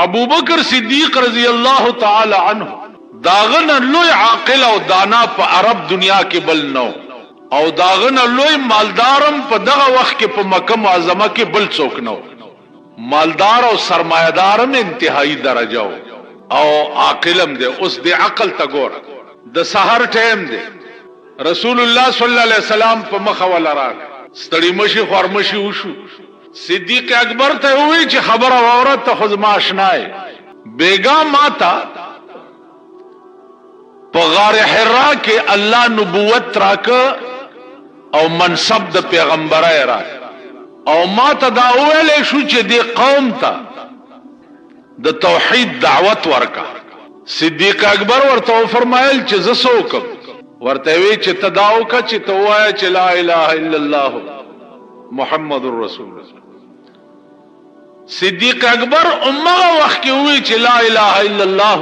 ابو بکر صدیق رضی اللہ تعالی عنہ داغن لوی عاقل او دانا په عرب دنیا کې بل نو او داغن لوی مالدارم په دغه وخت کې په مکه معظمه کې بل څوک نو. مالدار او سرمایدارم انتهایی درجه او عاقلم دے. اوس دے عقل تا ګور د سحر ټیم دے رسول الله صلی الله علیه وسلم په مخ ولا راک ستړي مشي خورمشي وشو. صدیق اکبر ته وی چې خبره اورت ته خود ما آشنای بیگا ماتا په غار حرا کې الله نبوت راک او منصب د پیغمبرای راک او ما ته دا ویلې شو چې دی قوم ته د توحید دعوت ورکا. صدیق اکبر ورته فرمایل چې زسوکم ورته وی چې تداو کا چې توای چې لا اله الا الله محمد رسول الله. صدیق اکبر امغه وخت کې وی چې لا اله الا الله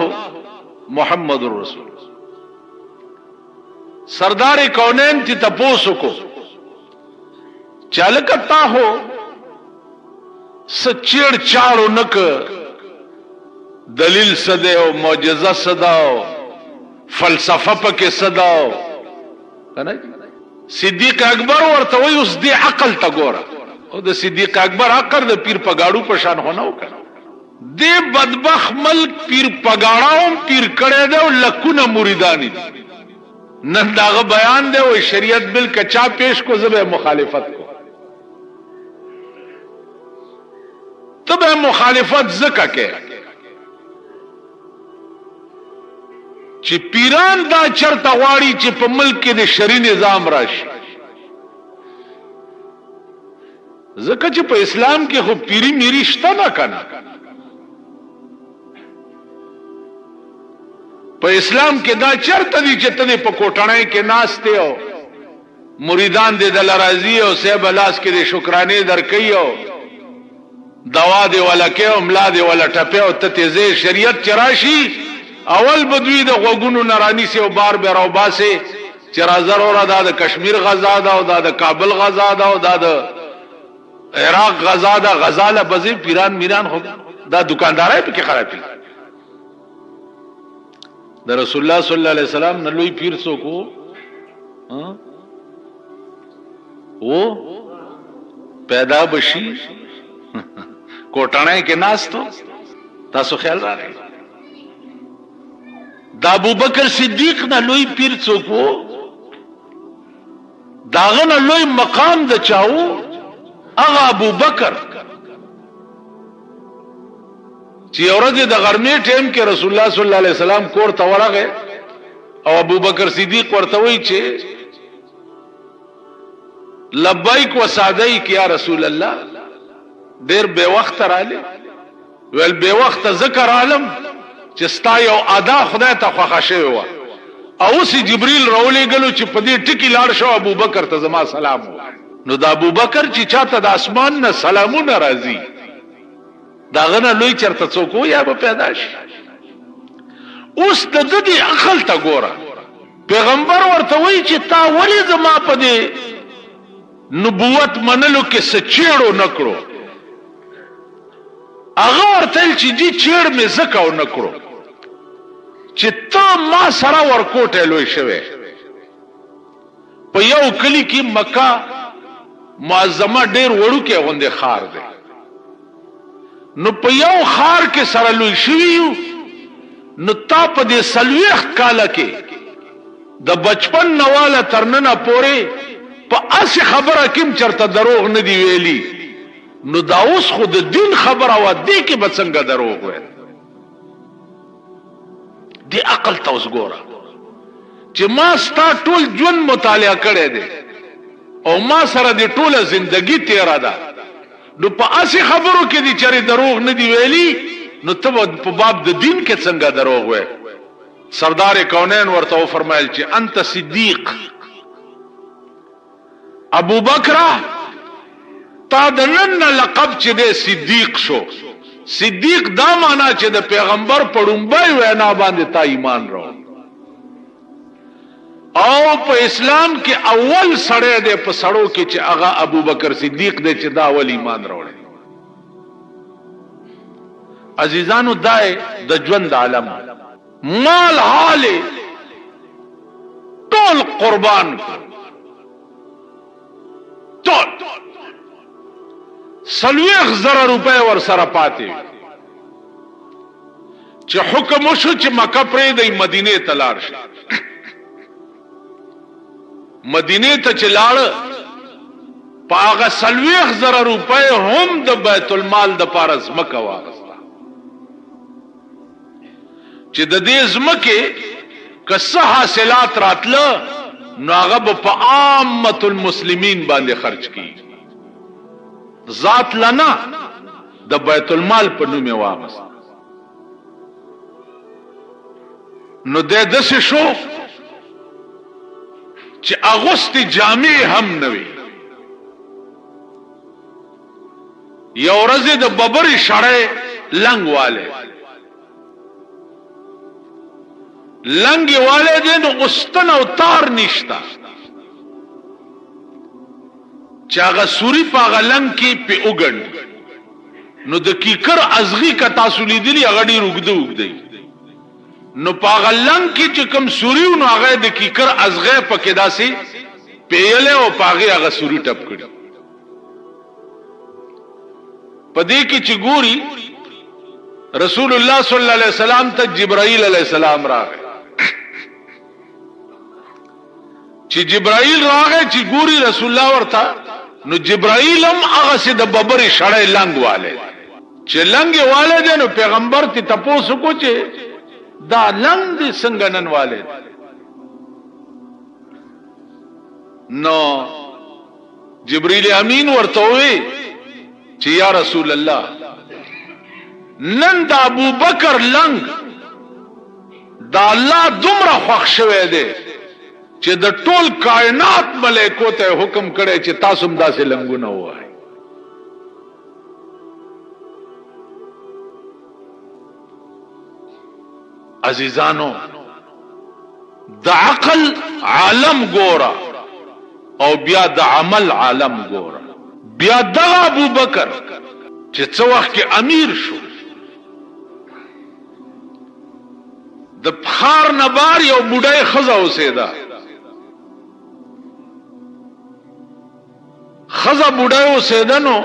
محمد رسول الله. سردار کونین تی تپوسو کو چالکتا ہو سچیڑ چاڑو نک دلیل صداو معجزہ صداو فلسفہ پکے صداو. صدیق اکبر ورته وی اوس دی عقل تا ګوره او د صدیق اکبر عقل د پیر پګاړو پشان هونه وکړه. دی بدبخ ملک پیر پګاړاوم پیر کړه دی او لکونه مریدانی نن داغه بیان دی او شریعت بل کچا پیش کو زبه مخالفت کو تبه مخالفت زکه کې چې پیران دا چرته غواړي چې په ملک کې د شری نظام راشي. زکه چې په اسلام کې خو پیری میری شته نه کنه. په اسلام کې دا چرته دي چې ته په کوټړای کې ناشته او مریدان دې د لرازي او سیب لاس کې د شکرانه درکې او دوا دی ولا کې او ملا دی ولا ټپه او ته تیزه شریعت چراشی اول بدوی د غوګونو نرانی سي او بار به راو باسه چې راځر اور د کشمیر غزا دا او د کابل غزا دا او د عراق غزا دا غزاله بزی پیران میران هو دا دکاندارای په کې خرابي. د رسول الله صلی الله علیه وسلم نه لوی پیر سو کو او پیدا بشي کوټانه کې ناستو تاسو خیال راغی. دا ابو بکر صدیق نه لوی پیر څوک وو داغه نه لوی مقام د چاو هغه ابو بکر چې اورده د غرمې ټیم کې رسول الله صلی الله علیه وسلم کور ته ورغه او ابو بکر صدیق ورته وی چې لبیک و سعدیک یا رسول الله ډیر به وخت رااله ول به وخت ذکر عالم چې ستا یو ادا خدای ته خوښه شوی و او سی جبريل راولې غلو چې په دې ټکی لاړ شو ابو بکر ته زما سلام نو دا ابو بکر چې چاته د اسمان نه سلامونه راځي دا غنه لوی چرته څوک یا به پیدا شي. اوس د دې عقل ته ګوره پیغمبر ورته وی چې تا ولې زما په دې نبوت منلو کې سچېړو نکړو. هغه ورته چې دې چېړ مې زکاو نکړو چې ته ما سره ورکوټه لوي شوه په یو کلی کې مکه معظمه ډېر وړو کې غونډه خار ده نو په یو خار کې سره لوي شوی نو تا په دې سلويخ کاله کې د بچپن نواله ترننه پورې په اسی خبره کوم چرته دروغ نه دی ویلي نو دا اوس خود دین خبره و دی کې بڅنګ دروغ وي. دی عقل ته اوس ګوره چې ما ستا ټول ژوند مطالعه کړی دی او ما سره دی ټوله زندگی تیرا ده نو په اسی خبرو کې دی چره دروغ نه دی ویلي نو ته په باب د دین کې څنګه دروغ وي. سردار کونین ورته فرمایل چې انت صدیق ابو بکر تا د نن لقب چې د صدیق شو. صدیق دا معنا چې د پیغمبر پړومبای وینا باندې تا ایمان راو او په اسلام کې اول سړی دی په سړو کې چې هغه ابو بکر صدیق دی چې دا اول ایمان راوړي. عزیزانو دای د ژوند عالم مال حال ټول قربان ټول 40,000 روپے ور سره پاتې چې حکم وشو چې مکه پرې د مدینه ته لاړ شي مدینه ته چې لاړ پاغه 40,000 روپے هم د بیت المال د پارس مکه واغستا چې د دې زمکه کسه حاصلات راتله نو هغه په عامه المسلمین باندې خرج کی ذات لنا د بیت المال په نوم واغست نو د دسه شو چې اغوست جامع هم نوي یو ورځ د ببري شړې لنګ والے لنګي والے دې نو استن او تار نشتا چاغه سوري پاغه لنګ کې په وګڼ نو د کیکر ازغي کا تاسو لیدلی هغه ډیر وګدو نو پاغه لنګ کې چې کوم سوري نو هغه د کیکر ازغه پکې داسي پیله او پاغه هغه سوري ټپ کړي پدې کې چې ګوري رسول الله صلی الله علیه وسلم ته جبرائیل علیہ السلام راغی چې جبرائیل راغی چې ګوري رسول الله ورته نو جبرائیل هم هغه سي د ببري شړې لنګ والے چې لنګ والے دې نو پیغمبر ته تاسو کو چې دا لنګ دې څنګه نن والے نو جبرائیل امین ورته وی چې یا رسول الله نن دا ابو بکر لنګ دا الله دومره خوښ شوه دی چې د ټول کائنات ملائکو ته حکم کړي چې تاسو هم داسې لنګونه وای عزیزانو د عقل عالم ګورا او بیا د عمل عالم ګورا بیا د ابو بکر چې څو وخت کې امیر شو د بخار نبار یو بډای خزا اوسېدا خزا بډای اوسېدا نو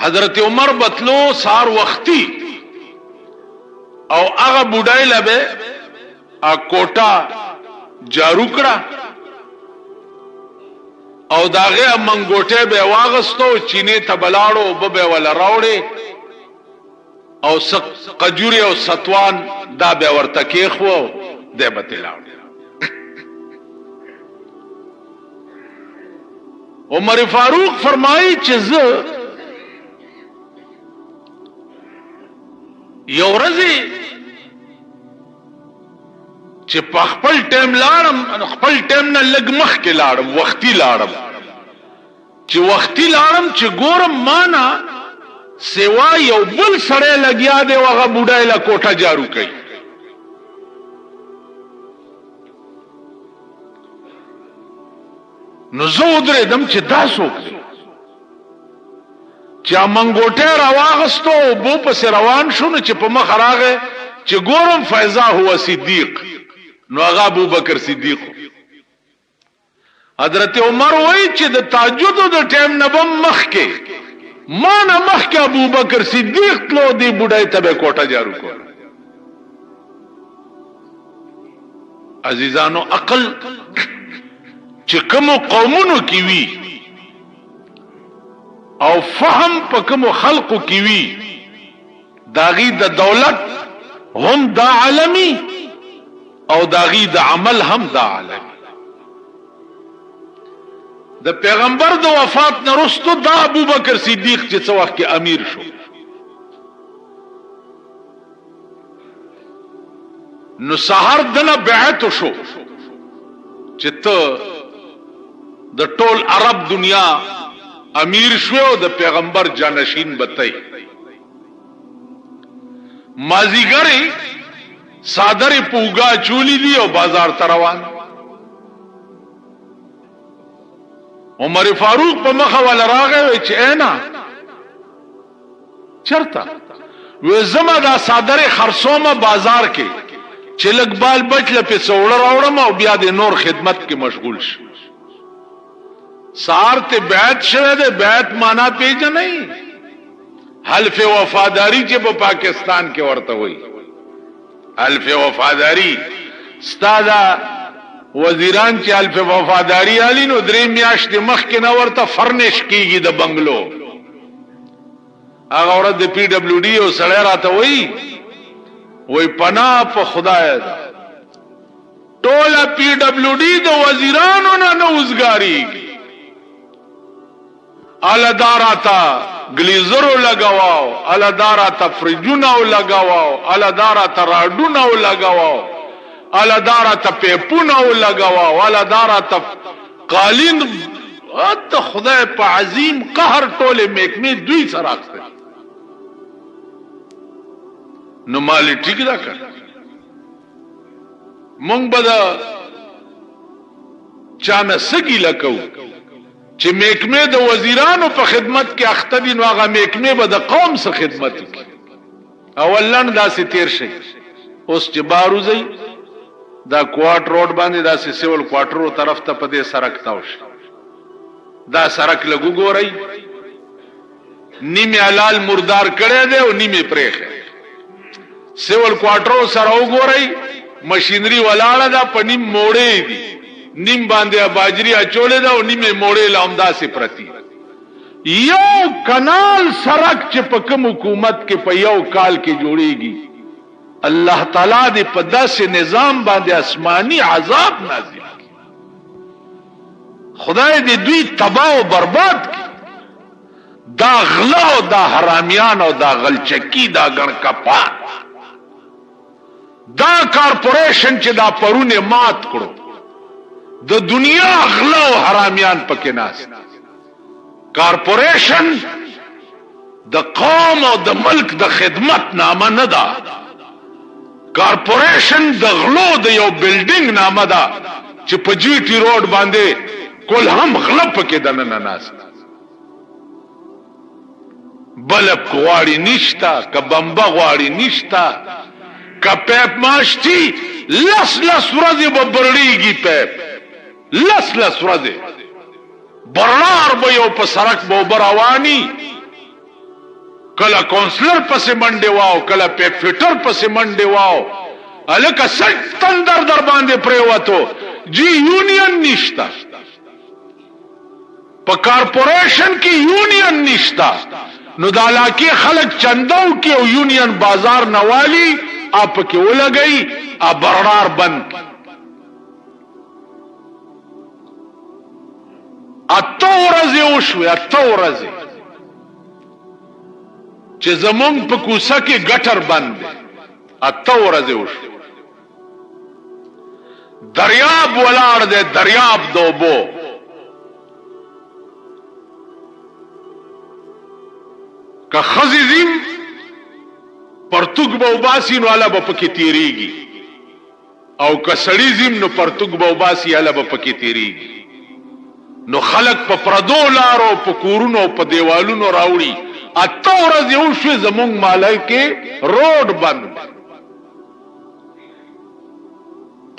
حضرت عمر بتلو سار وختي او هغه بډای لبه ا کوټا جارو کړه او داغه منګوټه به واغستو چینه ته بلاړو به ولا راوړي او قجوري او ستوان دا به ورته کېخو د به تلاړ عمر فاروق فرمایي چې زه یو ورځ چې په خپل ټیم لاړم خپل ټیم نه لګ مخ کې لاړم وختي لاړم چې وختي لاړم چې ګورم مانا سیوا یو بل سره لګیا دی وغه بوډای لا کوټه جارو کوي نو زه درېدم چې دا څوک دی چې منګوټه راواغستو بو پس روان شو نو چې په مخ راغې چې ګورم فیضا هو صدیق نو هغه ابو بکر صدیق حضرت عمر وای چې د تهجد د ټیم نه بم مخ کې ما نه مخ کې ابو بکر صدیق تلو دی بډای ته کوټه جارو کو عزیزانو عقل چې کوم قومونو کې وی او فهم په کوم خلقو کې وی داغي د دولت هم دا عالمي او داغي د عمل هم دا عالمي د پیغمبر د وفات نه وروسته دا ابو بکر صدیق چې څو وخت کې امیر شو نو سحر دنه بیعت شو چې ته د ټول عرب دنیا امیر شو د پیغمبر جانشین بتای مازیګری صادر پوگا چولی دی او بازار تروان عمر فاروق په مخه ول راغی چې اینا چرته و زما دا صادره خرصومه بازار کې چې لګ بال بچ لپې څوړه راوړم او بیا د نور خدمت کې مشغول شم سار ته بیعت شوه ده بیعت معنا پیژنې حلف وفاداری چې په پاکستان کې ورته وایي حلف وفاداری ستاده وزیران چې حلف وفاداری علی نو درې میاشتې مخکې نه ورته فرنش کیږي د بنگلو هغه ورته د پی ډبلیو ډی او سړی راته وای پناه په خدای ده ټوله پی ډبلیو ډی د وزیرانو نه نوزګاری الاداراتا گلیزرو لگاواو الاداراتا فریجونو لگاواو الاداراتا راډونو لگاواو الاداراتا پیپونو لگاواو الاداراتا قالین ات خدای په عظیم قهر ټوله محکمه دوی سره راځي نو مالی ٹھیک دا کر مونږ به دا چانه سګی لکو چې محکمه د وزیرانو په خدمت کې اخته دي نو هغه محکمه به د قوم سره خدمت کوي اولن داسې تیر شي اوس چې باروزي دا کوارټ روډ باندې داسې سیول کوارټرو طرف ته پدې سرک تاوش دا سرک لګو ګورای نیمه حلال مردار کړي دی او نیمه پرېخه سیول کوارټرو سره وګورئ ماشینری ولاړه ده په نیم موړې دي نیم باندې باجری اچولې ده او نیمه موړې لامدا سي پرتی یو کانال سرک چې په کوم حکومت کې په یو کال کې جوړيږي الله تعالی دې په داسې نظام باندې آسماني عذاب نازل کړي خدای دې دوی تباہ او برباد کړي دا غلا او دا حرامیان او دا غلچکی دا ګڼ کپا دا کارپوریشن چې دا پرونه مات کړو د دنیا غلا او حرامیان پکې ناس کارپوریشن د قوم او د ملک د خدمت نامه نه ده کارپوریشن د غلو د یو بلډینګ نامه ده چې په جی ټی روډ باندې کول هم غلا پکې دنه ناس بلب غواړي نشتا کبمبا غواړي نشتا کپیپ ماشتی لس ورځې به برړیږي پیپ لس ورځې برنار به یو په سرک به رواني کله کونسلر پسې منډه واو کله پیپ فټر پسې منډه واو الکه سټ تندر در باندې پریوتو جی یونین نشتا په کارپوریشن کې یونین نشتا نو د علاقې خلک چندو کې او یونین بازار نوالی آپ کې ولګي ا برنار بند اته ورځې وشوي اته ورځې چې زمونږ په کوڅه کې ګټر بند دي اته ورځې وشوي دریاب ولاړ دی دریاب دوبو که خزیزیم پرتوګ به وباسي نو اله به پکې تیریږي او کسړی زم نو پرتوګ به وباسي اله به پکې تیریږي نو خلق په پردو لارو په کورونو په دیوالونو راوړي اته ورځې یو شی زمونږ مالای کې روډ بند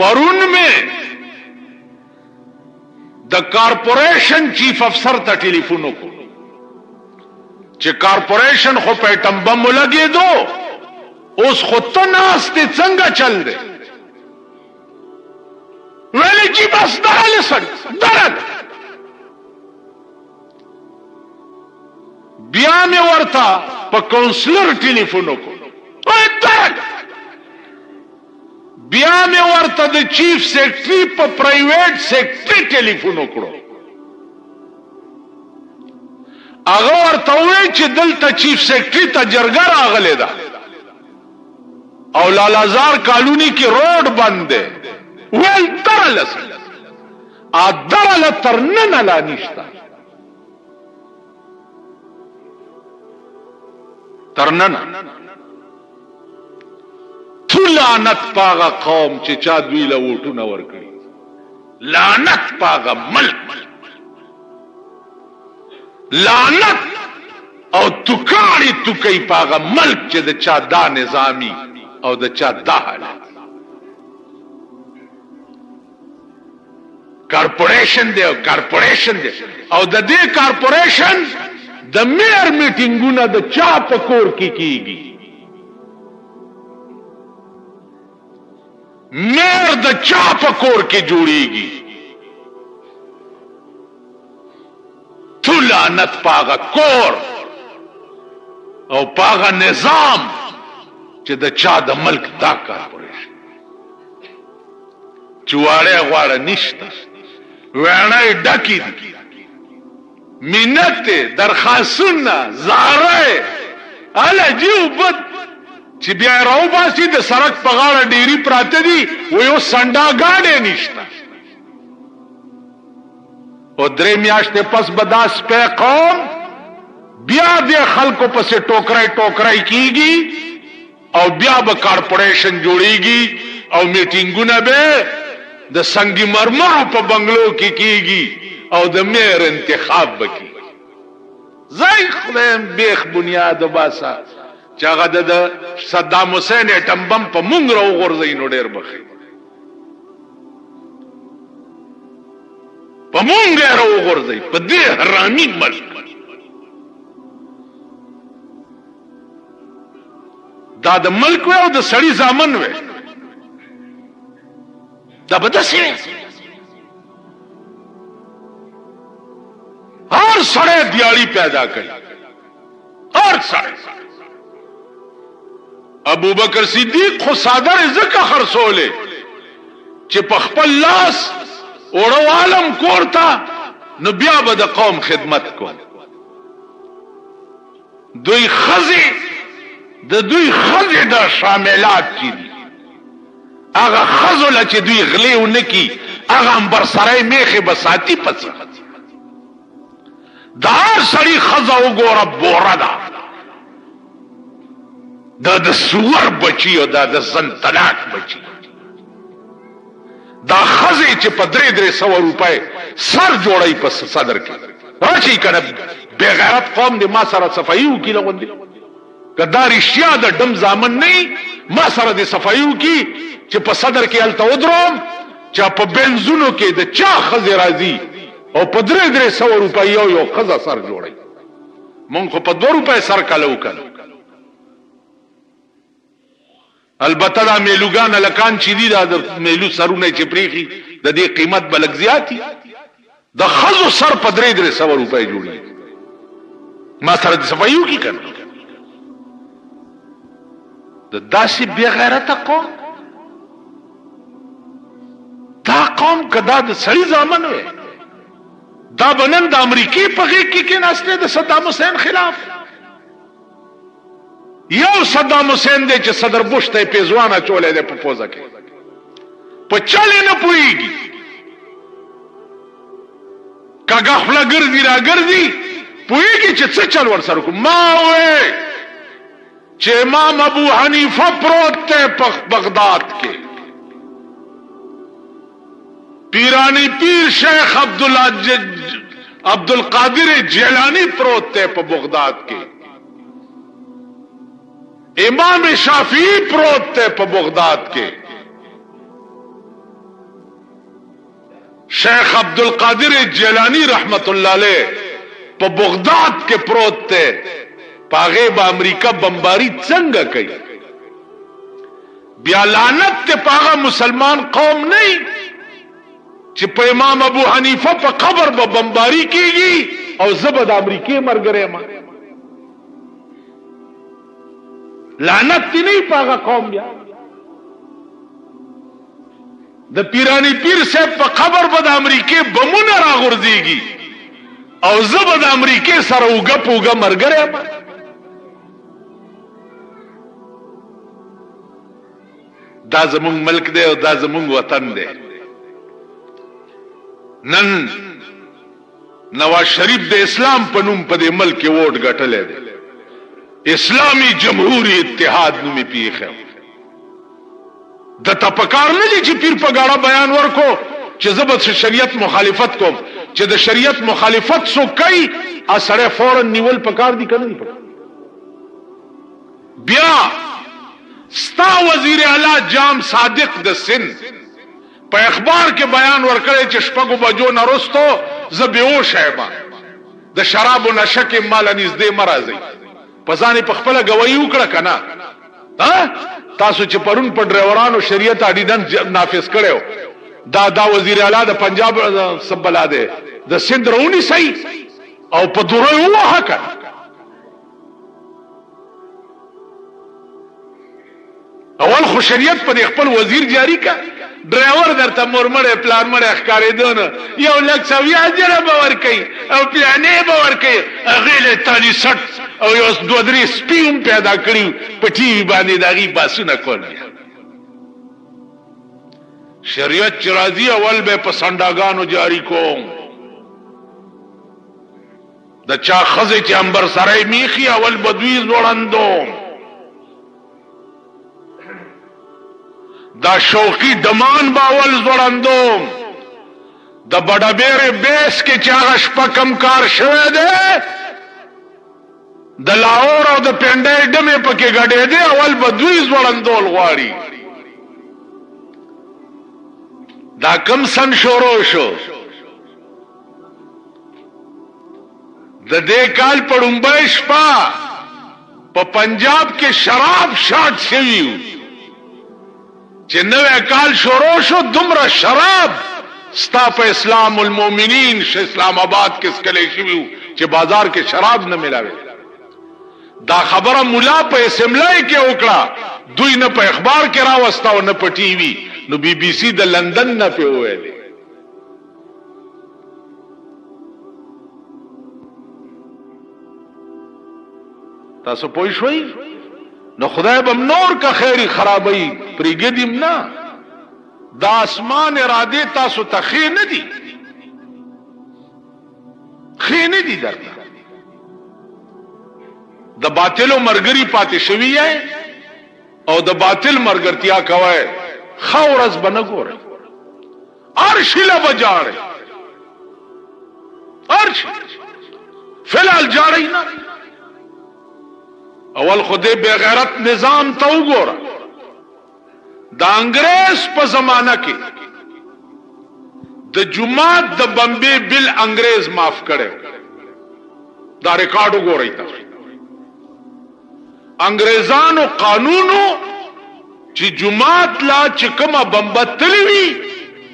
پرون میں د کارپوریشن چیف افسر ته ټلیفون وکړ چې کارپوریشن خو په ټمبم لګې دو اوس خو ته ناسته څنګه چل دی ویلې چې بس داله سړ درد بیا مې ورته په کونسلر ټلیفون وکړ وای درد بیا مې ورته د چیف سیکرټری په پرایویټ سیکرټری ټلیفون وکړو هغه ورته وی چې دلته چیف سیکرټری ته جرګه راغلی ده او لالازار کالونی کې روډ بند ده ویل درلس ا درل ترنن لا نشتا ترنن لعنت پاغه قوم چې چا دوی له وټونه ورکړي لعنت پاغه ملک لعنت او توکاړي توکي پاغه ملک چې د چا دا نظامی او د چا دا حالت کارپوریشن دی او د دې کارپوریشن د میر میټینګونه د چا په کور کې کیږي میر د چا په کور کې جوړیږي تو لعنت پاغه کور او پاغه نظام چې د چا د ملک دا کارپوریشن چواړه غواړه نشته وړنه ډکی دي منت درخواستونه زاره اله جیو بد چې بیا راو باسي د سړک په غاړه ډيري پراته دي و یو سنډا گاډي نشته او درې میاشتې پس بداس په قوم بیا د خلکو پسې ټوکرای کیږي او بیا به کارپوریشن جوړیږي او میټینګونه به د سنگي مرمر په بنگلو کې کیږي او د میر انتخاب وکي زای خلم بیخ بنیاد باسا چې هغه د صدام حسین اټم بم په مونږ راو غورځي نو ډېر بخي په مونږ راو غورځي په دې حرامي ملک دا د ملک او د سړی ځامن و دا بدسي هر سړی دیاړي پیدا کړي هر سړی ابو بکر صدیق خو صادر زکه خرصوله چې په خپل لاس اورو عالم کوړتا نو بیا به د قوم خدمت کو دوی خزي د شاملات دي هغه خزل چې دوی غلي ونکي هغه انبر سره میخه بساتی پڅ دا سړی خزا وګوره بوردا دا د سور بچی او دا د زن طلاق بچی دا خزی چې په 300 روپۍ سر جوړای په صدر کې راشي کنه بے غیرت قوم دې ما سره صفایو کې لغوندي کدا رښتیا د دم ځامن نه ما سره دې صفایو کې چې په صدر کې الته ودروم چې په بنزونو کې د چا خزی راځي او په 300 روپۍ یو خزا سر جوړای مونږ خو په 2 روپۍ سر کالو کړو البته دا میلوګان لکان چې دي دا د میلو سرونه چې پریخي د دې قیمت بلک زیاتی د خزو سر په 300 روپۍ جوړي ما سره د صفایو کې کړ د داسې بے غیرته قوم دا قوم کدا د سړي ځامن وي دا بنن د امریکای په غېږ کې ناشته د صدام حسین خلاف یو صدام حسین دې چې صدر بوش ته پیزوانه چولې ده په پوزا کې په چالي نه پويږي کاغه خپل ګرځي را ګرځي پويږي چې څه چل ور سره کو ما وې چې امام ابو حنیفه پروت ته په بغداد کې پیرانی پیر شیخ عبدالقادر جیلانی پروت ته په بغداد کې امام شافعی پروت ته په بغداد کې شیخ عبدالقادر جیلانی رحمت الله علیه په بغداد کې پروت ته پاغه با امریکا بمباری څنګه کوي بیا لعنت ته پاغه مسلمان قوم نه چې په امام ابو حنیفه په قبر به بمباری کیږي او زبد امریکای مرګره ما لعنت دی نه پاغه قوم بیا د پیرانی پیر صاحب په قبر به د امریکای بمونه راغورځيږي او زبد امریکای سره وګپوګه مرګره ما دا زمون ملک دی او دا زمون وطن دی نن نواز شریف د اسلام په نوم په دې ملک کې ووټ ګټلې دی اسلامی جمهوری اتحاد نومي پیښه د تپکار نه دي چې پیر په غاړه بیان ورکو چې زبد شریعت مخالفت کوم چې د شریعت مخالفت سو کوي سړی فورا نیول پکار دي کنه پکار. بیا ستا وزیر اعلی جام صادق د سند په اخبار کې بیان ورکړی چې شپږو بجو نه وروسته زه بېهوش یم، د شرابو نشه کې ماله نږدې مه راځئ. په ځان یې په خپله ګواهي وکړه که نه؟ تاسو چې پرون په ډریورانو شریعت اډیننس نافذ کړی دا وزیر اعلی د پنجاب سبلا دی د سند راونیسئ او په دوره یې ووهه که نه. اول خو شریعت په خپل وزیر جاری کا، ډرایور درته مورمړې پلان مړې ښکارېدو نه 1,70,000 به ورکوي او پیانې به ورکوي، هغې له تالي سټ او یو 2-3 سپي هم پیدا کړي په ټي وي باندې د هغې باسونه کول. شریعت چې راځي اول به په سنډاګانو جاری کوم. د چا ښځې چې امبر سری میخي اول به دوی ځوړندوم. دا شوقی دمان باول زوړندوم. د بډبېرې بیس کې چې هغه شپه کم کار شوی دی د لاهور او د پنډۍ ډمې پکې ګډېدې اول به دوی زوړندول غواړي. دا کم سن شروع شو؟ د دې کال په ړومبۍ شپه په پنجاب کې شراب شاټ شوي چې نوې کال شروع شو دومره شراب ستا په اسلام المؤمنین اسلام آباد کې سکلی شوي چې بازار کې شراب نه ملاوي. دا خبره مولا په اسمبلی کې وکړه، دوی نه په اخبار کې راوسته او نه په ټي وي، نو بي بي سي د لندن نه پې وویلې. تاسو پوه شوئ؟ نو خدای بم نور کا خیری خرابی پریګدیم نه. دا اسمان اراده تاسو ته خې نه دي، خې نه دي درته. د باطلو مرګري پاتې شوی یې او د باطل مرګرتیا کوي، خورز بنه ګوري ارشله بجاړي ارش فلال جاړي نه. اول خودی بے غیرت نظام تا وګوره. د انګریز په زمانہ کې د جماعت د بمبې بل انګریز معاف کړي، دا ریکارډ وګورئ تاسو. انګریزانو قانونو چې جماعت لا چې کومه بمبتلی وي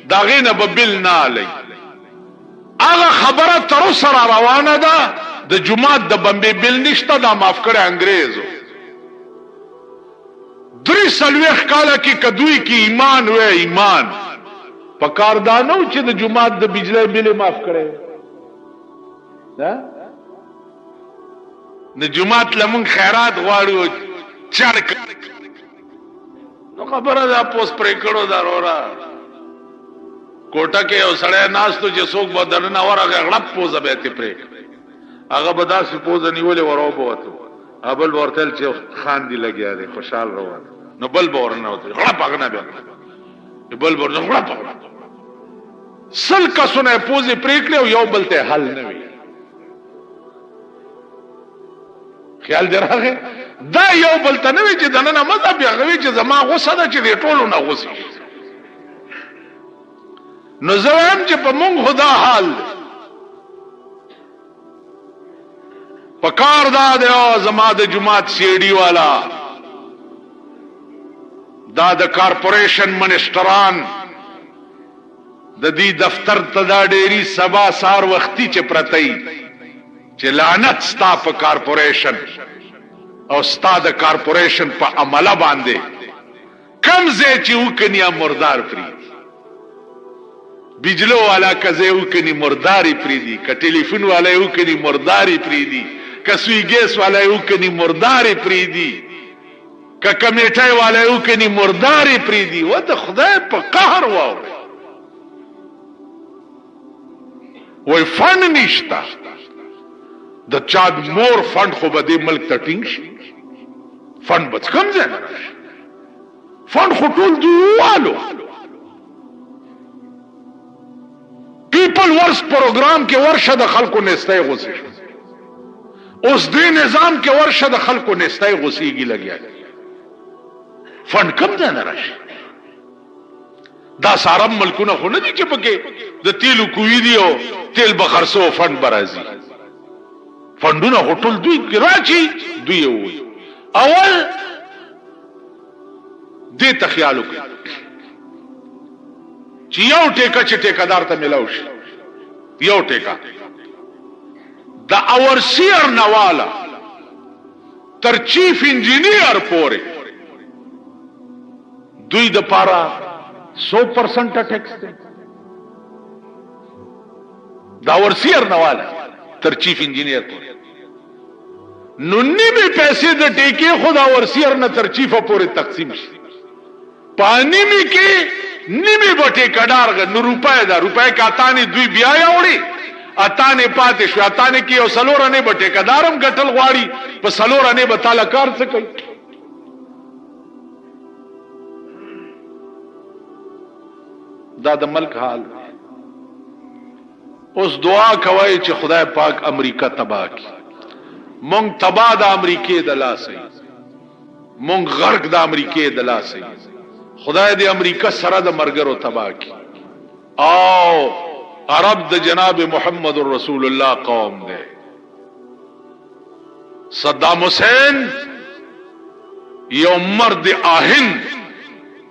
داغې نه به بل نه علی. هغه خبره تر سره روانه ده د جماعت د بمبې بل نشته، دا معاف کړي انګریزو. 3 کاله کې کدوی کې ایمان وې ایمان په کاردانو چې د جماعت د بجلی بل معاف کړي د جماعت لمون خیرات غواړو چړ نو خبره ده پوس پرې کړو دارورا کوټه کې او سړی ناستو چې څوک به دننه ورغه غړپ پوزه به ته پرې هغه به داسې پوزه نیولې ورو بوته ابل ورتل چې خان دی لګیا دی خوشحال روان نو بل به ورنه وته غړپ هغه نه به بل ورنه غړپ سل کسونه پوزه پرې کړو یو بل ته حل نه وي. خیال دراغه دا یو بل ته نه وي چې دننه مذهب یې غوي چې زما غوسه ده چې دې ټولو نه غوسه. نو زوام چې په مونږ خدا حال پکار دا دی زما د جماعت سیډي والا دا د کارپوریشن منسټران د دې دفتر ته دا ډېری سبا سار وختي چې پرتای چې لعنت ستا په کارپوریشن او ستا د کارپوریشن په عمله باندې کم ځای چې وکنیا مردار پری بجلو والا کزه وکنی مرداری پری دی که ټلیفون والا وکنی مرداری پری دی که سوی گیس والا وکنی مرداری پری دی که کمیټای والا وکنی مرداری پری دی و د خدای په قهر واو وای فن نشتا د چا مور فند خو به دې ملک ته ټینګ شي فند به کم ځای نه راشي فند خو ټول دیوالو پیپل ورس پروګرام کې ورشه د خلکو نسته غوسه اوس دې نظام کې ورشه د خلکو نستای غوسیږي لګیا فند کم ځای نه راشي. دا سارم ملکونه خو نه دي چې پکې د تیلو کوی دی او تیل به خرڅو فند برازي. فندونه خو ټول دوی کې راچی دوی وي. اول دې ته خیال وکړي چې یو ټیکه چې ټیکدار ته ملاو شي، یو ټیکه د اورسیر نواله تر چیف انجینیر پورې دوی د پارا 100% ټیکس دی. د اورسیر نواله تر چیف انجینیر پورې نو نیمه پیسې د ټیکې خود اورسیر نه تر چیفه پورې تقسیم شي. پانی می کې نیمه بټه کډار نو روپای دا روپای کاتانی دوی بیا یوړي اتانه پاتې شو. اتانه کې او سلورانه بټه کډارم غټل غواړي په سلورانه به تعالی کار څه کوي. دا د ملک حال. اوس دعا کوي چې خدای پاک امریکا تباہ کړي. مونږ تباہ د امریکې د لاسه، مونږ غرق د امریکې د لاسه. خدای دې امریکا سره د مرګرو تباہ کړي. او عرب د جناب محمد رسول الله قوم دے. صدام حسین یو مرد آهن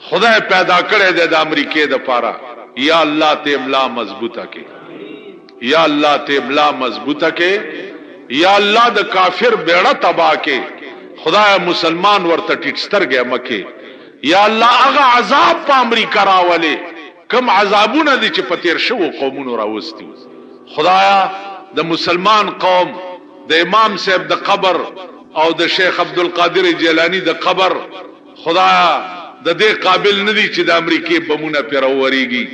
خدای پیدا کړی دی د امریکې د پاره. یا الله ته املا مضبوطه کې، یا الله ته املا مضبوطه کې، یا الله د کافر بیړه تباہ کې. خدای مسلمان ورته ټیټ سترګې مکه. یا الله هغه عذاب په امریکا راولې کم عذابونه دي چې په تیر شو قومونو راوستي. خدایا د مسلمان قوم د امام صاحب د قبر او د شیخ عبدالقادر جیلانی د قبر خدایا د دې قابل ندي چې د امریکای بمونه پیروریږي.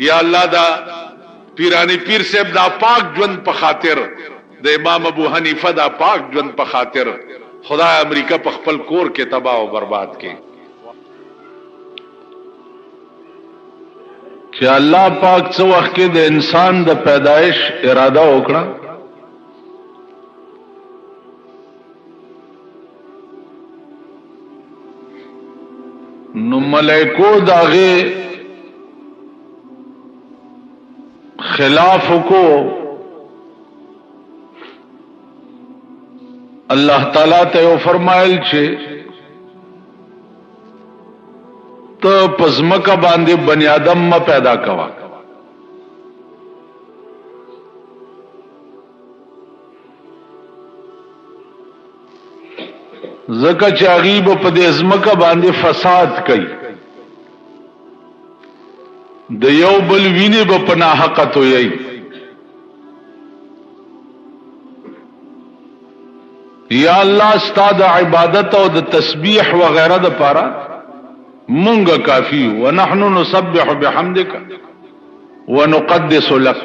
یا الله دا پیرانی پیر صاحب دا پاک ژوند په خاطر، د امام ابو حنیفه دا پاک ژوند په خاطر خدای امریکا په خپل کور کې تباہ او برباد کړي. چې الله پاک څو وخت کې د انسان د پیدایش اراده وکړه نو ملائکو داغه خلاف کو الله تعالی ته فرمایل چې تو پزمکا باندې بنی آدم ما پیدا کوا. زکه چې غیب په دې ازمکا باندې فساد کوي، د یو بل ویني په پناه حق توي. یا الله ستاد عبادت او د تسبیح و غیره د پاره مونږه کافی. ونحن نسبح بحمدک ونقدس لك.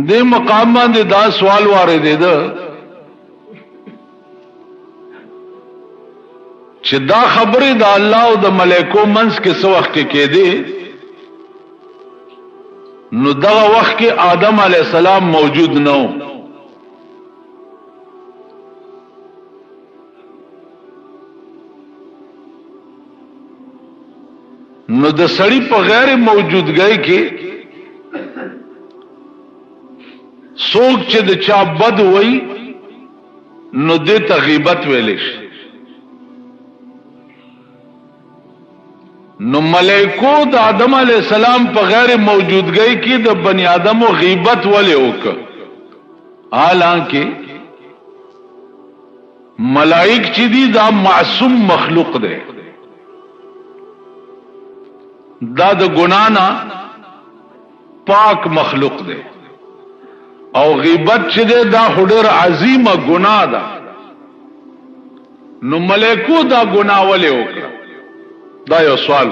دې مقام باندې دا سوال وارد ده چې دا خبره د الله او د ملائکو منځ کې څو وخت کې دي. نو دا وخت کې آدم علی السلام موجود نه و. نو د سړی په غیر موجودګۍ کې څوک چې د چا بد وای نو د غیبت ویلې شي. نو ملائکو د آدم علی السلام په غیر موجودګۍ کې د بنی آدم او غیبت ولې وکړه، حالانکه ملائک چې دي دا معصوم مخلوق دی، دا د ګناه نه پاک مخلوق دی. او غیبت چې دی دا ډېر عظیمه ګناه ده. نو ملائکو دا ګناه ولې وکړه؟ دا یو سوال.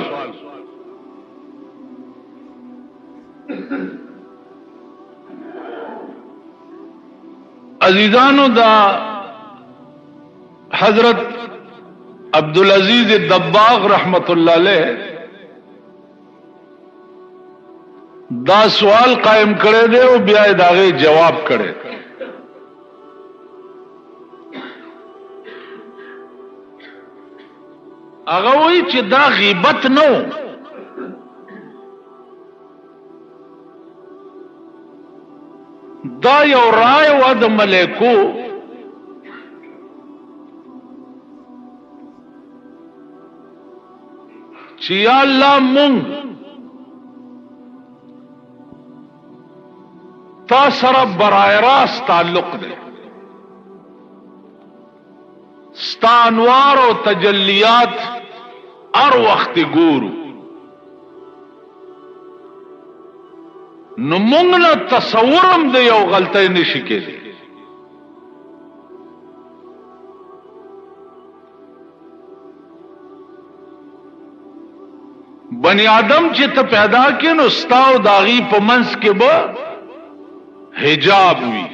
عزیزانو دا حضرت عبدالعزیز الدباغ رحمت اللہ علیہ دا سوال قائم کړی دی او بیا یې د هغې جواب کړی. هغه وایي چې دا غیبت نه و، دا یو رائے و د ملائکو چې یا الله مونږ تا سره برای راست تعلق دی، ستا انوار او تجلیات هر وخت ګورو، نو مونږ نه تصورم د یو غلطۍ نشي کېدی. بنی آدم چې ته پیدا کې نو ستا او د هغې په منځ کې به حجاب وي،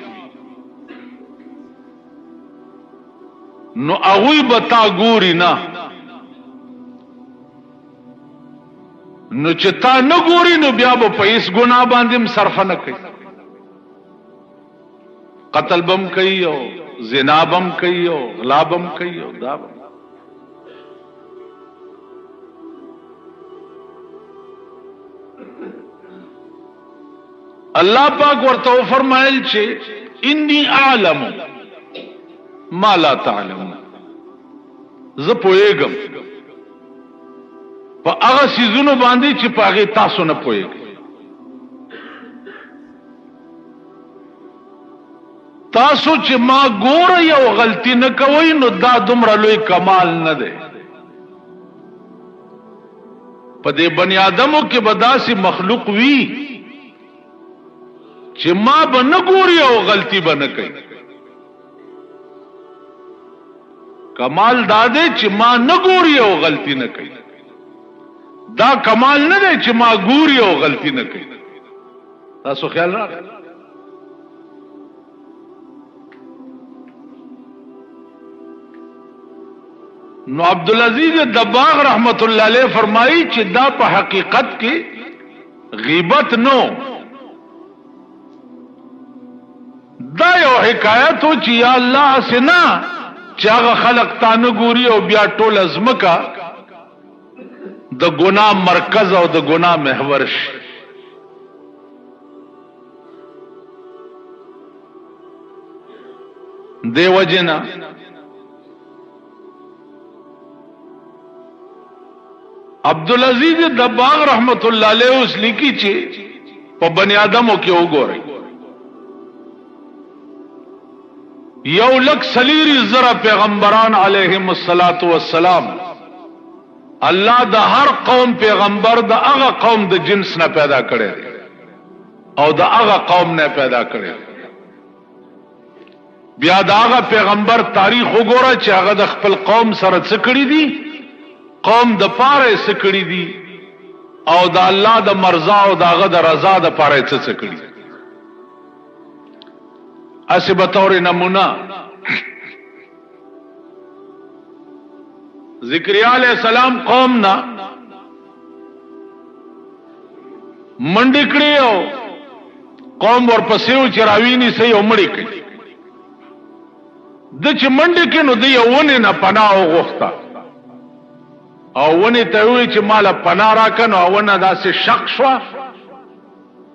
نو هغوی به تا ګوري نه، نو چې تا نه ګوري نو بیا به په هیڅ ګناه باندې هم صرفه نه کوي، قتل بم کوي او زنا بم کوي او غلا بم کوي او دا بم. الله پاک ورته فرمایل چې انی اعلم ما لا تعلمون، زه پوهیږم په هغه څیزونو باندې چې په هغې تاسو نه پوهیږئ. تاسو چې ما ګورئ او غلطي نه کوئ نو دا دومره لوی کمال نه دی. په دې بني آدمو کې به داسې مخلوق وي چې ما به نه ګوري او غلطي به نه کوي. کمال دا دی چې ما نه ګوري او غلطي نه کوي، دا کمال نه دی چې ما ګوري او غلطي نه کوي. تاسو خیال راغی؟ نو عبدالعزیز دباغ رحمت اللہ علیہ فرمائی چې دا په حقیقت کې غیبت نو، دا یو حکایت و چې یا الله اسنا چې هغه خلق تا نه ګوري او بیا ټول ازمکا د ګناه مرکز او د ګناه محور شي. دی وجنا عبدالعزیز دباغ رحمت اللہ علیہ اس لیکي چې په بنی آدمو کې وګورئ، 1,40,000 پیغمبران علیهم الصلاۃ والسلام، الله د هر قوم پیغمبر د هغه قوم د جنس نه پیدا کړي او د هغه قوم نه پیدا کړي. بیا د هغه پیغمبر تاریخ وګوره چې هغه د خپل قوم سره څه کړي دي، قوم د پاره څه کړي دي، او د الله د مرضا او د هغه د رضا د پاره څه کړي. اسی بطور نمونہ ذکریا علیہ السلام قوم نا منډې کړې او قوم ورپسې و چې راویني سي او مړې کړي. د چې منډې کې نو د یو ونې نه پناه وغوښته او ونې ته وویل چې ماله پناه راکړه، نو ونه داسې شق شوه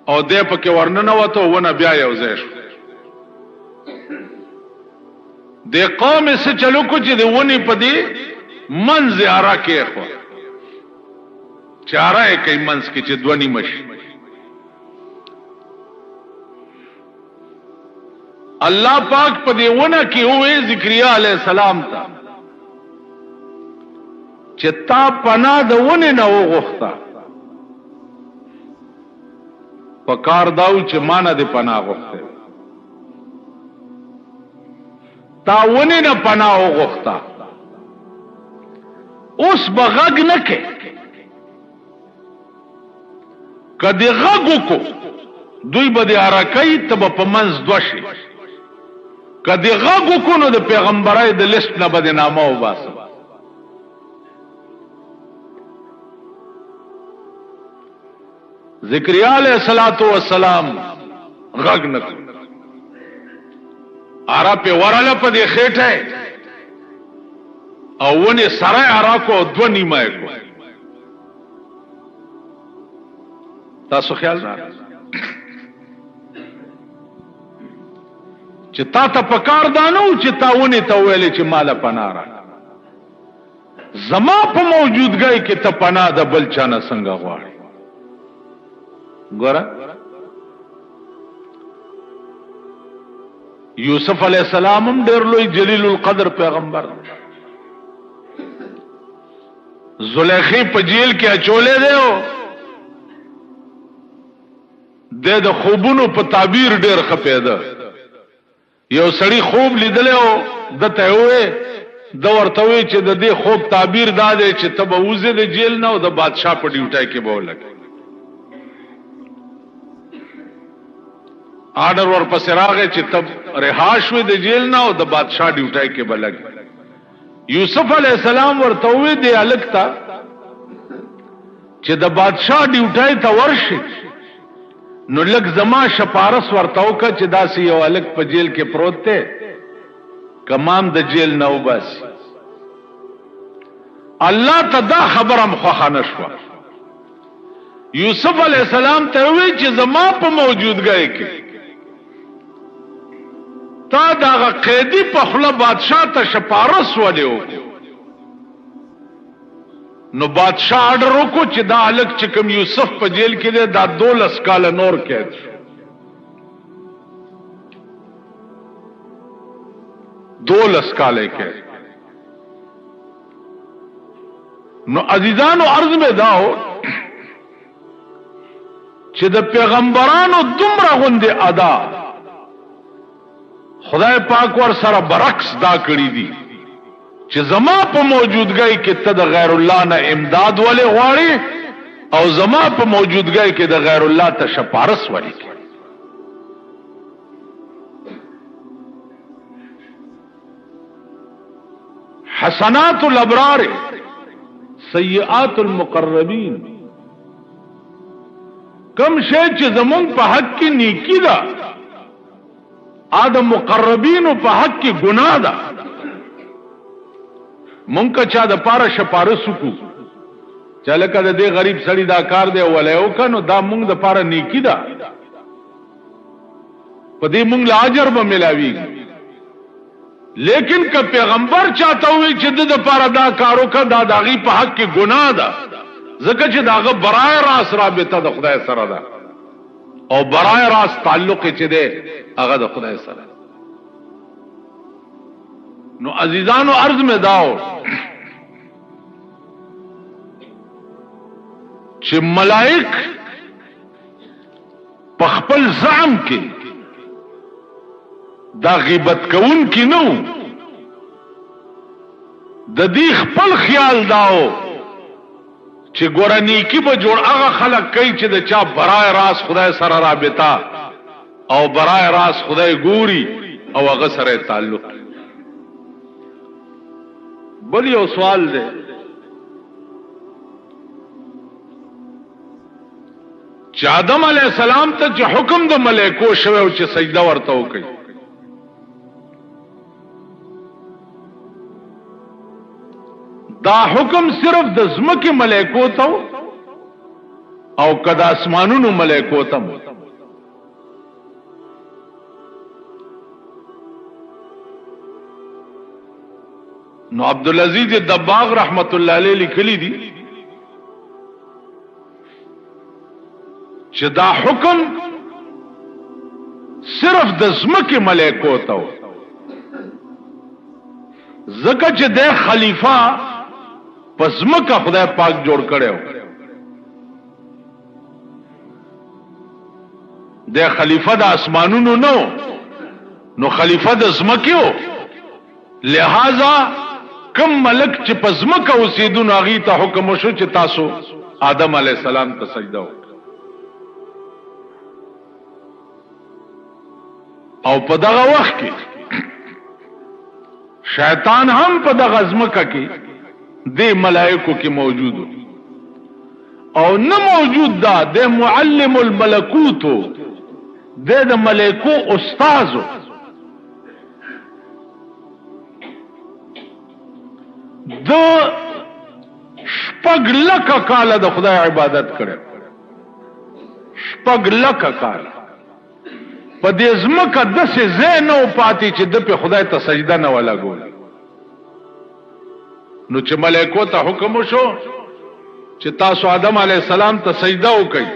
او دی پکې ورننوته او ونه بیا یو ځای شوه. د قوم څه چلو کو چې د ونې په دې منځ اره کېښوه، چې اره یې کوي منځ کې چې دوه نیمه شي. الله پاک په دې ونه کې وویل ذکریا علیه السلام ته چې تا پناه د ونې نه وغوښته، په کار داو چې ما نه دې پناه غوښته، تا ونې نه پناه وغوښته، اوس به غږ نه کوي. که دې غږ وکړو دوی به دې اره کوي، ته به په منځ دوه شي. که دې غږ وکړو نو د پیغمبرۍ د لیست نه به دې نامه وباسم. ذکریا علیہ السلام غږ نه کړ ارا په وراله په دې خېټه او ونه سره ارا کو دو نیمه کو تاسو خیال را چې تا ته پکار دانو چې تاونه ته ویلې چې مال پنارا زما په موجودګۍ کې ته پناه د بل چانه څنګه غواړي ګوره یوسف علیہ السلام هم ډېر لوی جلیل القدر پیغمبر زلیخی په جیل کې اچولې دیو د خوبونو په تعبیر ډېر خپېده یو سړی خوب لیدلې او د ته وې د ورته وې چې د دې خوب تعبیر دادې چې ته به وځې د جیل نه او د بادشاہ په ډیوټي کې به ولګې آرډر ورپسې راغی چې ته رها شوې د جیل نه او د بادشاہ ډیوټي کې به لګې یوسف علیہ السلام ورته وې دی الګ تا چې د بادشاہ ډیوټي ته ورشي نو لګ زما شپارس ورتاو کا چې داسې یو الګ په جیل کې پروت ته کمام د جیل نه وباس الله ته دا خبرم خو نشوه یوسف علیہ السلام ته وی چې زما په موجودګۍ کې تا دا قیدی په خپل بادشاہ ته شپارس ولیو نو بادشاہ آرڈر وکړو چې دا الګ چې کوم یوسف په جیل کې دی دا 12 کال نور قید شو 12 کال کې نو عزیزانو عرض میں داو چې د پیغمبرانو دومره غوندې ادا خدای پاک ور سره برعکس دا کړی دي چې زما په موجودګۍ کې ته د غیر الله نه امداد ولې غواړي او زما په موجودګۍ کې د غیر الله ته شپارس ولې کوي حسنات الابرار سیئات المقربین کم شی چې زمون په حق کې نیکی ده آدم مقربین په حق کې ګناه ده مونږ چا د پاره شپارس کو چاله کده دې غریب سړی دا کار دی ولایو کنو دا مونږ د پاره نیکی ده په دې مونږ له اجر به ملاويږي لیکن که پیغمبر چاته وي چې د پاره دا کارو کا دا داغي په حق کې ګناه ده ځکه چې داغه برای راس رابطه د خدای سره ده او برای راس تعلق چې ده هغه د خدای سره نو عزیزانو عرض میں داو چې ملائک په خپل زعم کې دا غیبت کون کی نو د دې خپل خیال داو چې ګورانی کی به جوړ هغه خلق کوي چې د چا برای راس خدای سره رابطه او برای راس خدای ګوري او هغه سره تعلق بل یو سوال دی چې آدم علیہ السلام ته چې حکم د ملائکو شوه او چې سجده ورته وکړي دا حکم صرف د زمکه ملائکو ته او کدا اسمانونو ملائکو ته نو عبدالعزیز دباغ رحمت الله علیه لیکلی دي چې دا حکم صرف د زمکه ملائکو ته زکه چې د خلیفہ پس مکه خدای پاک جوړ کړو د خلیفہ د اسمانونو نو خلیفہ د زمکیو لہذا کم ملک چې پس مکه اوسیدون هغه ته حکم وشو چې تاسو آدم علیہ السلام ته سجده وکړئ او په دغه وخت کې شیطان هم په دغه زمکه کې دې ملائکو کې موجود او نه موجود دا د معلم الملکوتو د ملائکو استازو د شپږ لکه کاله د خدای عبادت کړي، شپږ لکه کاله په دې ځمکه داسې ځای نه و پاتې چې د په خدای ته سجده نه ولګول. نو چې ملائکو ته حکم وشو چې تاسو آدم علیه السلام ته سجده وکړئ،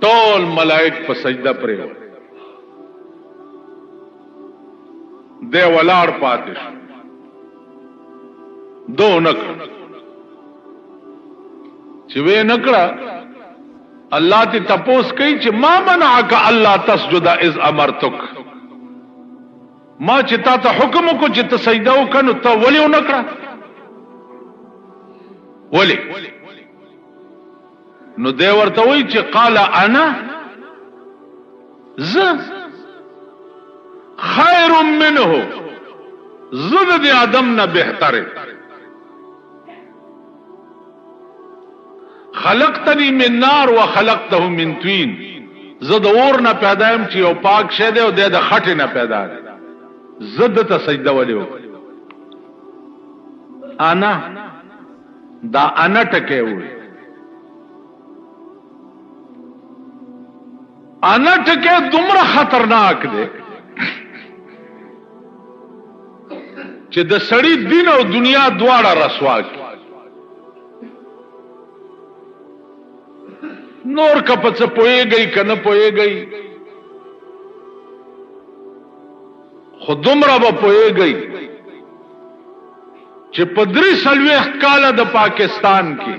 ټول ملائک په سجده پرېوت، دی ولاړ پاتې شو، دو نکړه چې وې نکړه. الله ته تپوس کوي چې ما منعک الله تسجد اذ امرتک، ما چې تا ته حکم وکړ چې ته سجده وکړې نو ته ولې ونکړه؟ ولې؟ نو دی ورته وایي چې قال انا ز خیر منه، زه د آدم نه بهتره، خلقتنی من نار و خلقته من طین، زه د اور نه پیدا یم چې یو پاک شه دی او د خټې نه پیدا دی، زه دته سجده ولې وکړم؟ انا دا انا ټکی وي، انا ټکی دومره خطرناک دی چې د سړی دین او دنیا دواړه رسوا کړي. نور کپڅ پويږي کنه پويږي، خودمره به پويږي چې په 3 کاله د پاکستان کې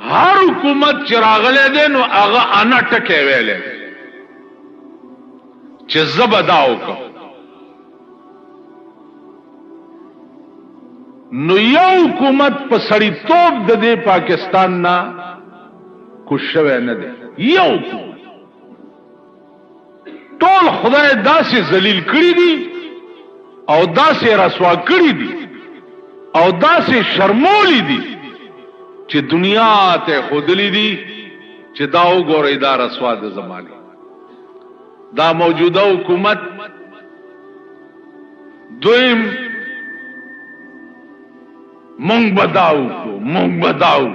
هر حکومت چې راغله ده نو هغه انا ټکه ویلې چې زبداو کو. نو یو حکومت په سړی توپ د دې پاکستان نه کوشوه نه ده، یو ټول خدای داسې ذلیل کړی دي او داسې رسوا کړی دي او داسې شرمولی دي چې دنیا ته خودلی دي چې دا وګورئ دا رسوا د زمانه، دا موجوده حکومت. دویم مونږ بداو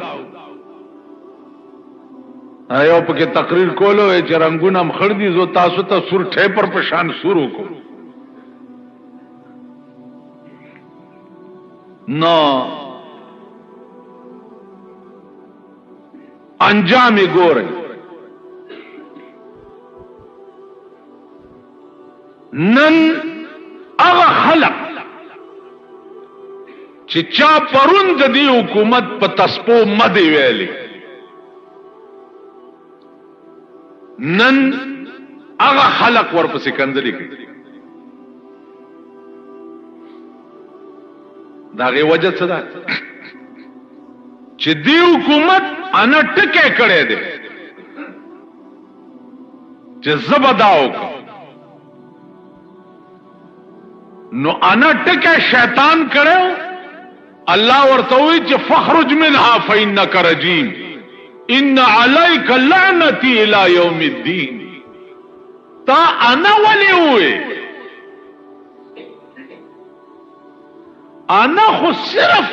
ایو پکې تقریر کولو چې رنگونه مخړ دي، زو تاسو ته سور ټیپر په شان سور وکړو. نو انجام ګورئ، نن هغه خلق چې چا پرون د دې حکومت په تسپو مده ویلي، نن هغه خلق ورپسې کندلې کوي. دا غي وجه څه ده چې دې حکومت انا ټکه کړي دي چې زبداو نو انا ټکه شیطان کړو. الله ورته وی چې فخرج منها فإنك رجيم ان عليك لعنتي الى يوم الدين. تا انا ولي وي، انا خو صرف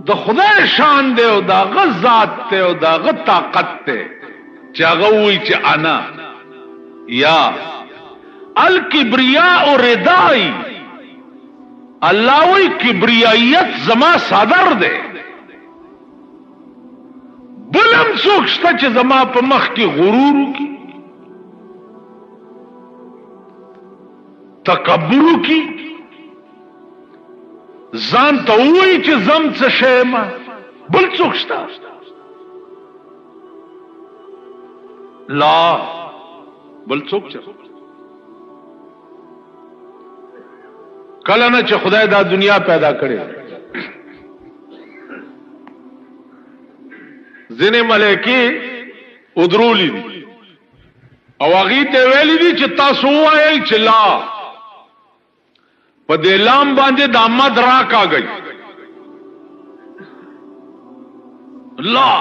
د خدای شان دی او دا غزاد ته او دا غ طاقت ته چې هغه وی چې انا یا الکبریاء ردائی، اللہ وی کبریائیت زما صادر دے، بلم سوکشتا چه زما پا مخ کی غرورو کی تکبرو کی زان تاوی چه زم چه شیما بل سوکشتا لا بل سوکشتا. کله نه چې خدای دا دنیا پیدا کړي، ځینې ملائکې ودرولی دي او هغه ته ویلي دي چې تاسو وایئ چې لا په دې لام باندې د احمد را کاږي لا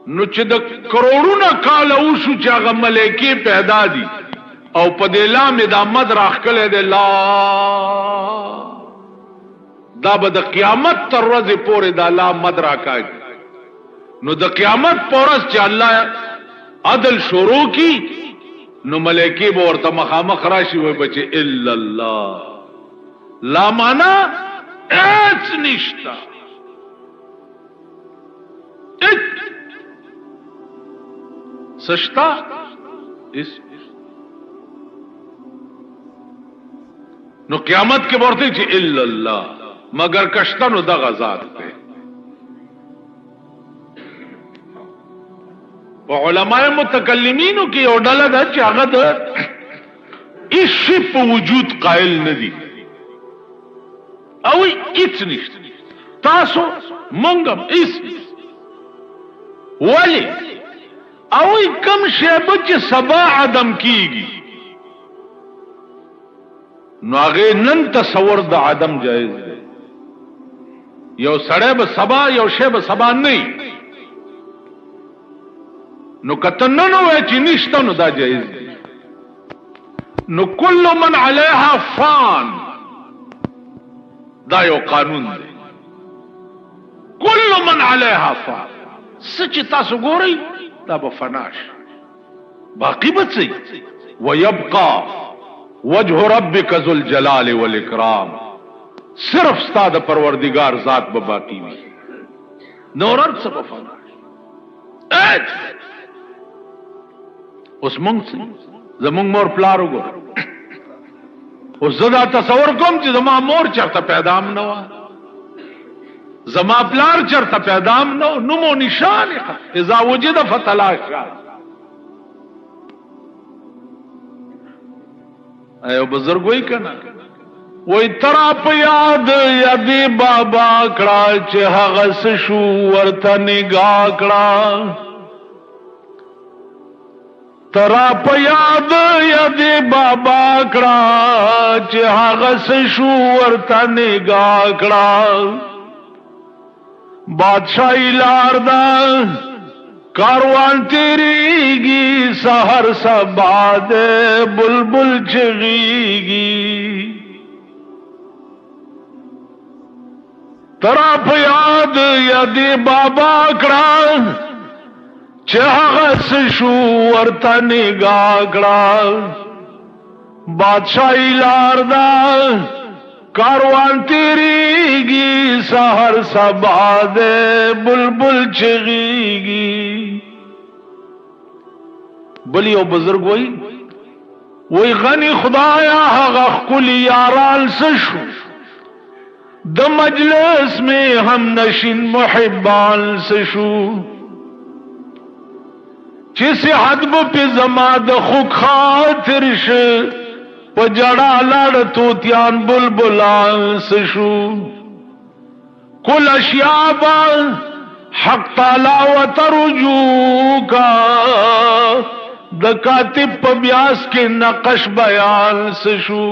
نو چې د کروڑونه کال اوشو چې هغه ملائکه پیدا دي او په دې لامه د مد راخکله د لا دا به د قیامت تر ورځې پورې د لا مد راکاږي. نو د قیامت پورس چې الله عدل شروع کی نو ملائکه به ورته مخامخ راشي وای بچي الا الله لا معنا اچ نشتا سشتا اس نو قیامت کے ورته چې الا الله مگر کشتنو د غزاد ته. په علماء متکلمینو کې یو ډله ده چې هغه د هیڅ په وجود قائل نه دي او هیڅ نشته تاسو مونږ هیڅ ولی او کم شی چې سبا عدم کیږي نو هغه نن تصور د عدم جایز دی. یو سړی به سبا یو شی به سبا نه نو کته نن وای چې نشته نو دا جایز دی. نو کل من علیها فان دا یو قانون دی. کل من علیها فان سچ تاسو ګورئ دا به فناش باقی بچي ويبقى وجه ربك ذو الجلال والاکرام صرف ستاد پروردگار ذات به باقی وي نورن څه به فناش. اوس مونږ زمونږ مور پلار وګور اوس زدا تصور کوم چې زما مور چرته پیدا م نه و زما پلار چرته پیدا م نه نو مو نشان اذا وجد فتلاشا. ایو بزرگ وای کنا وای ترا په یاد یادی بابا کړه چې هغه شو ورته نگاه کړه ترا په یاد یادی بابا کړه چې هغه شو ورته نگاه کړه بادشاہی لار دا کاروان تیریگی سحر سبا دے بلبل چغیگی طرف یاد یادی بابا کڑا چہغس شو ورطا نگاہ کڑا بادشاہی لار دا کاروان تیریگی سحر سبا دے بلبل چغیگی. بلی او بزرگ وی غنی خدایا حق کلی یاران سشو د مجلس میں ہم نشین محبان سشو چیسی حدب پی زماد خوک خاطر ش پجڑا لڑ توتیان بلبلان سشو کل اشیابا حق تالا و ترجو کا دکاتب پبیاس کے نقش بیان سشو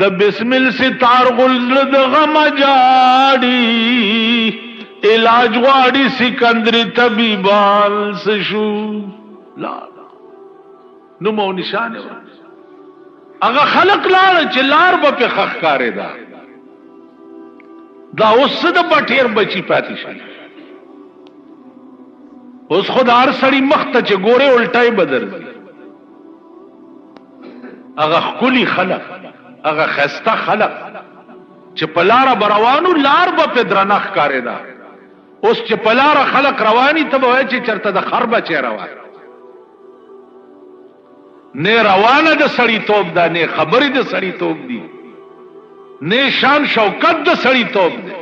د بسمل ستار غلد غم جاڑی علاج غاڑی سکندری طبیبان سشو لا نمو نشانے اگا خلق لار چې لار با پی خخ کاری دا اس دا بٹیر بچی پاتی شای اس خود هر سڑی مخت چې گورے الٹائی بدر دی اگا خکلی خلق اگا خستا خلق چې پلارا بروانو لار با پی درنخ کاری دا اس چې پلارا خلق روانی تب ہوئے چې چرتا دا خربا چه روانی نه روانه د سړی توپ ده نه خبرې د سړی توپ دي نه شان شوکت د سړی توپ ده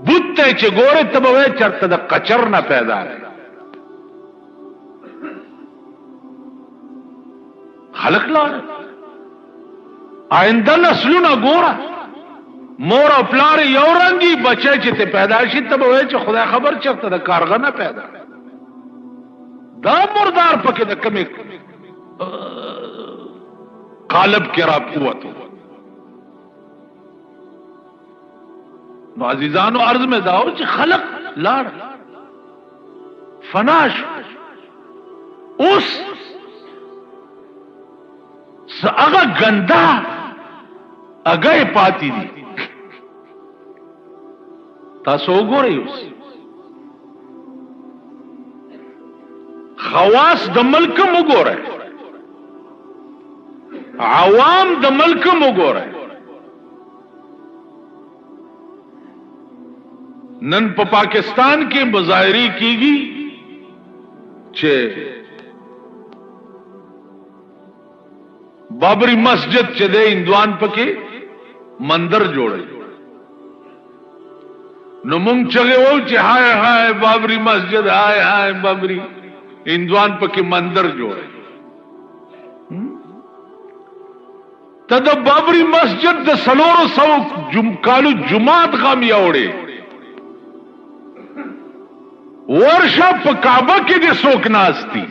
بوت چې ګوره ته به چرته د قچر نه پیدا خلق لار آئنده نسلونه ګوره مور او پلار یو رنګي بچی چې ته پیدا شي ته به چې خدای خبر چرته د کارغه نه پیدا دا مردار پکې د کمی قالب کې را قوت نو عزیزانو عرض میں داو چې خلق لاړ فناش اوس هغه ګندا هغه پاتې دي تاسو وګورئ اوس خواص د ملک وګورئ عوام د ملک وګورئ نن په پاکستان کې مظاهری کیږي چې بابری مسجد چې د هندوان پکې مندر جوړي نو مونږ چغه وو چې هاي هاي بابری مسجد هاي هاي بابری هندوان پکې مندر جوړي ته د بابری مسجد د 300 کالو جمعات غم یوړي ورشه په کعبه کې د څوک ناشتي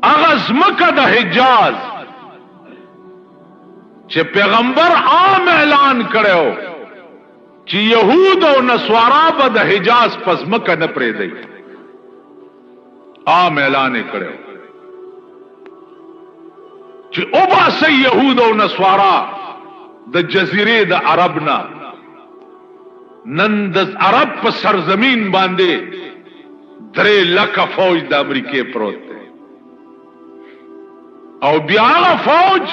اغاز مکه د حجاز چې پیغمبر عام اعلان کړو چې يهود او نصارا به د حجاز پس مکه نه پرېږدي عام اعلان کړو چې او باسي يهود او نصارا د جزيره د عربنا نن د عرب په سرزمین باندې 3 لک فوج د امریکای پروت دی او بیا فوج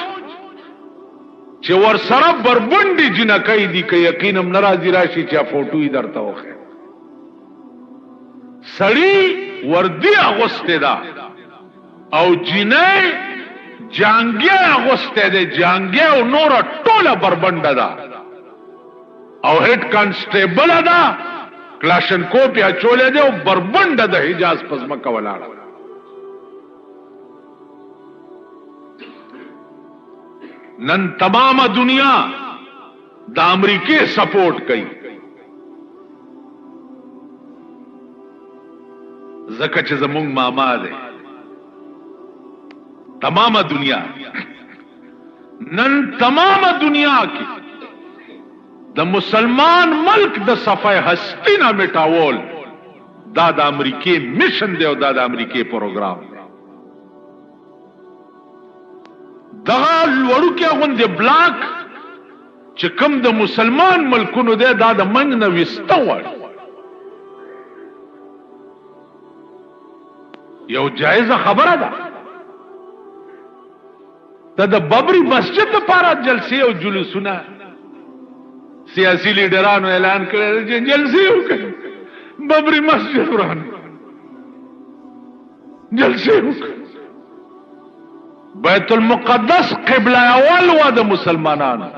چې ور سره بربندي جنکای دي که یقینم ناراضي راشي چې فوټو یې درته وخه سړی وردی اغوسته دا او جنې جانګیا اغوسته ده جانګیا او نور ټوله بربنده ده او هډ کانسټیبل ادا کلاشنکوف یا چولې ده او بربنده د حجاز پزما کولاړه نن تمام دنیا د امریکای سپورٹ کوي زکه چې زمونږ ماما ده تمام دنیا نن تمام دنیا کې د مسلمان ملک د صفای هستی نه میټاول دا د امریکای میشن دی او دا د امریکای پروګرام دی دا لوړو کې غوند بلاک چې کوم د مسلمان ملکونو دی دا د منګ نه وستوړ یو جایزه خبره ده د بابری مسجد لپاره جلسې او جلوسونه سیاسی لیډرانو اعلان کړل چې جلسې وکړي بابری مسجد ورانه جلسې وکړي بیت المقدس قبله اول و د مسلمانانو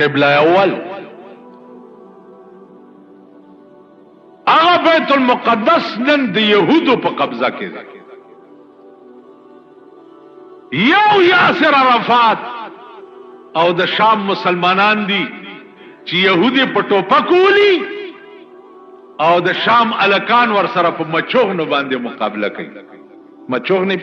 قبله اول هغه بیت المقدس نن د يهودو په قبضه کې ده یو یاسر عرفات او د شام مسلمانان دي چې يهودي په ټوپکولي او د شام الکان ور سره په مچوغ نه باندې مقابله کوي مچوغ نه